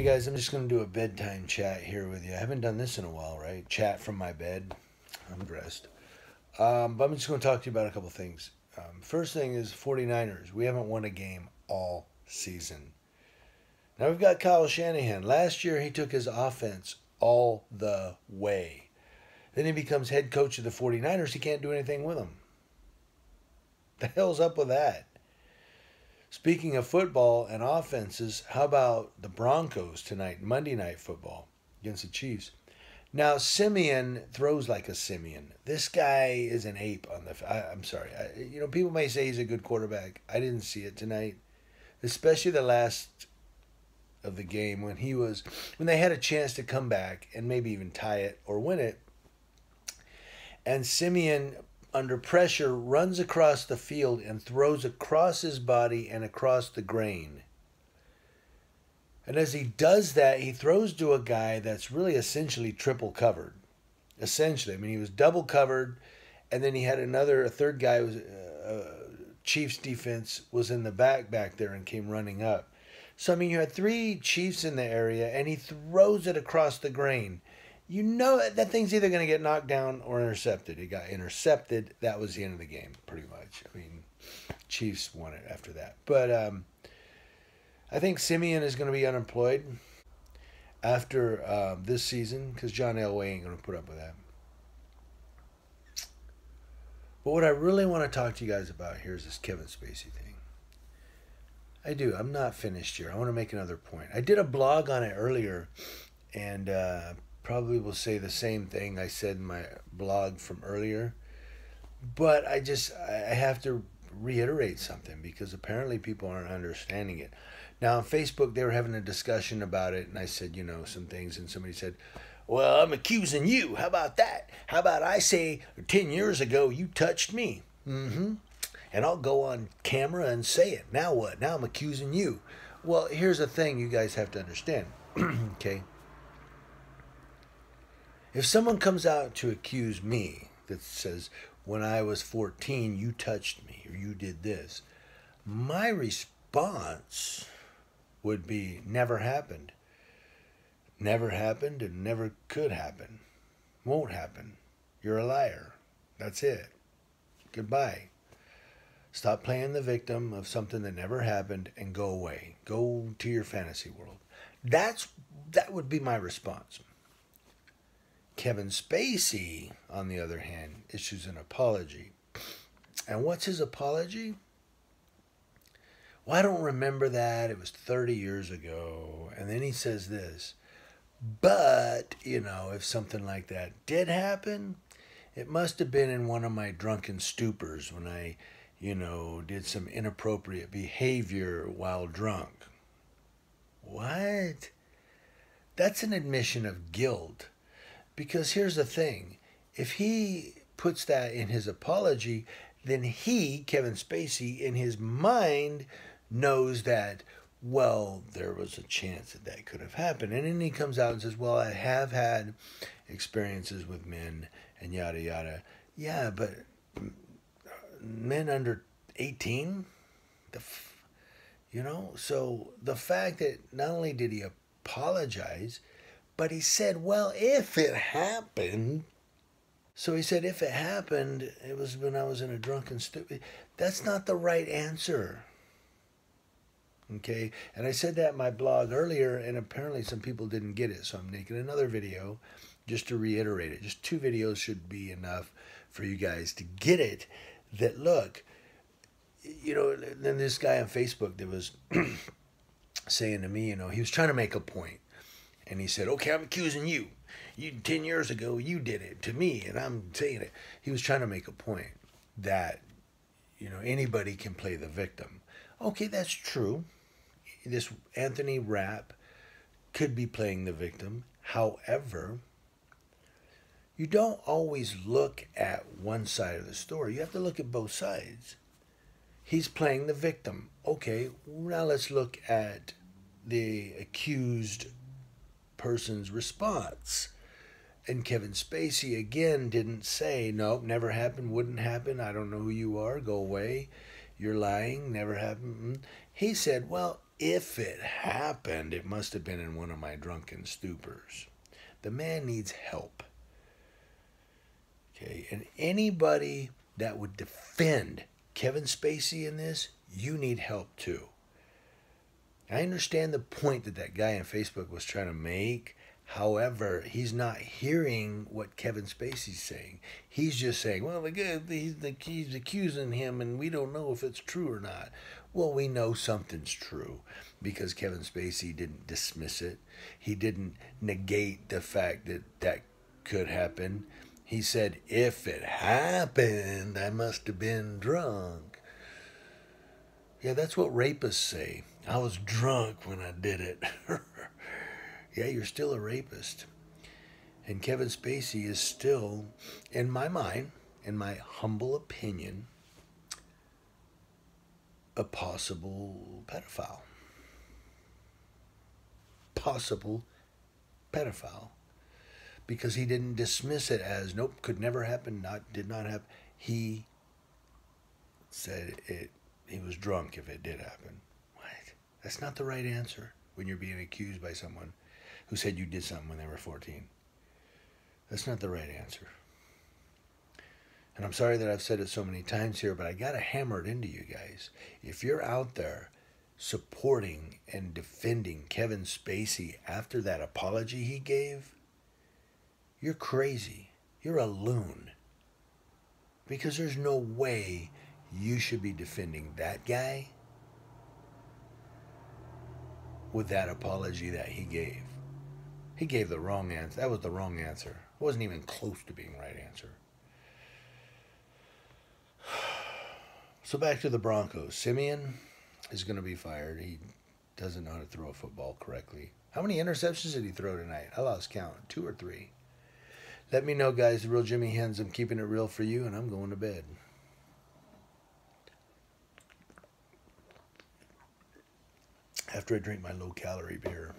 Guys, I'm just going to do a bedtime chat here with you. I haven't done this in a while, right? Chat from my bed. I'm dressed. But I'm just going to talk to you about a couple things. First thing is 49ers. We haven't won a game all season. Now we've got Kyle Shanahan. Last year he took his offense all the way. Then he becomes head coach of the 49ers. He can't do anything with them. The hell's up with that? Speaking of football and offenses, how about the Broncos tonight, Monday Night Football against the Chiefs? Now, Simeon throws like a simian. This guy is an ape on the... I'm sorry. People may say he's a good quarterback. I didn't see it tonight, especially the last of the game when they had a chance to come back and maybe even tie it or win it. And Simeon, under pressure, runs across the field and throws across his body and across the grain. And as he does that, he throws to a guy that's really essentially triple covered. Essentially. I mean, he was double covered, and then he had a third guy, Chiefs defense was in the back there and came running up. So, I mean, you had three Chiefs in the area, and he throws it across the grain. You know that thing's either going to get knocked down or intercepted. It got intercepted. That was the end of the game, pretty much. I mean, Chiefs won it after that. But I think Simeon is going to be unemployed after this season because John Elway ain't going to put up with that. But what I really want to talk to you guys about here is this Kevin Spacey thing. I do. I'm not finished here. I want to make another point. I did a blog on it earlier, and probably will say the same thing I said in my blog from earlier. But I have to reiterate something because apparently people aren't understanding it. Now, on Facebook, they were having a discussion about it, and I said, some things, and somebody said, well, I'm accusing you. How about that? How about I say 10 years ago you touched me? Mm-hmm. And I'll go on camera and say it. Now what? Now I'm accusing you. Well, here's the thing you guys have to understand. Okay? If someone comes out to accuse me that says, when I was 14, you touched me or you did this, my response would be, never happened. Never happened and never could happen. Won't happen. You're a liar. That's it. Goodbye. Stop playing the victim of something that never happened and go away. Go to your fantasy world. That would be my response. Kevin Spacey, on the other hand, issues an apology. And what's his apology? Well, I don't remember that. It was 30 years ago. And then he says this. But, if something like that did happen, it must have been in one of my drunken stupors when I, did some inappropriate behavior while drunk. What? That's an admission of guilt. Because here's the thing. If he puts that in his apology, then he, Kevin Spacey, in his mind knows that, well, there was a chance that could have happened. And then he comes out and says, well, I have had experiences with men and yada, yada. Yeah, but men under 18? So the fact that not only did he apologize, but he said, well, if it happened. So he said, if it happened, it was when I was in a drunken stupid. That's not the right answer. Okay? And I said that in my blog earlier, and apparently some people didn't get it. So I'm making another video just to reiterate it. Just 2 videos should be enough for you guys to get it. That, look, then this guy on Facebook that was saying to me, he was trying to make a point. And he said, okay, I'm accusing you. 10 years ago, you did it to me, and I'm saying it. He was trying to make a point that, anybody can play the victim. Okay, that's true. This Anthony Rapp could be playing the victim. However, you don't always look at one side of the story. You have to look at both sides. He's playing the victim. Okay, now let's look at the accused person's response. And Kevin Spacey, again, didn't say, nope, never happened, wouldn't happen, I don't know who you are, go away, you're lying, never happened. He said, well, If it happened, it must have been in one of my drunken stupors. The man needs help. Okay, and anybody that would defend Kevin Spacey in this, you need help too. I understand the point that that guy on Facebook was trying to make. However, he's not hearing what Kevin Spacey's saying. He's just saying, well, the guy, he's accusing him and we don't know if it's true or not. Well, we know something's true because Kevin Spacey didn't dismiss it. He didn't negate the fact that that could happen. He said, if it happened, I must have been drunk. Yeah, that's what rapists say. I was drunk when I did it. Yeah, you're still a rapist. And Kevin Spacey is still, in my mind, in my humble opinion, a possible pedophile. Possible pedophile. Because he didn't dismiss it as, nope, could never happen, did not happen. He said he was drunk if it did happen. What? That's not the right answer when you're being accused by someone who said you did something when they were 14. That's not the right answer. And I'm sorry that I've said it so many times here, but I got to hammer it into you guys. If you're out there supporting and defending Kevin Spacey after that apology he gave, you're crazy. You're a loon. Because there's no way you should be defending that guy with that apology that he gave. He gave the wrong answer. That was the wrong answer. It wasn't even close to being the right answer. So back to the Broncos. Simeon is going to be fired. He doesn't know how to throw a football correctly. How many interceptions did he throw tonight? I lost count. 2 or 3. Let me know, guys. The Real Jimmy Hens. I'm keeping it real for you, and I'm going to bed. After I drink my low-calorie beer.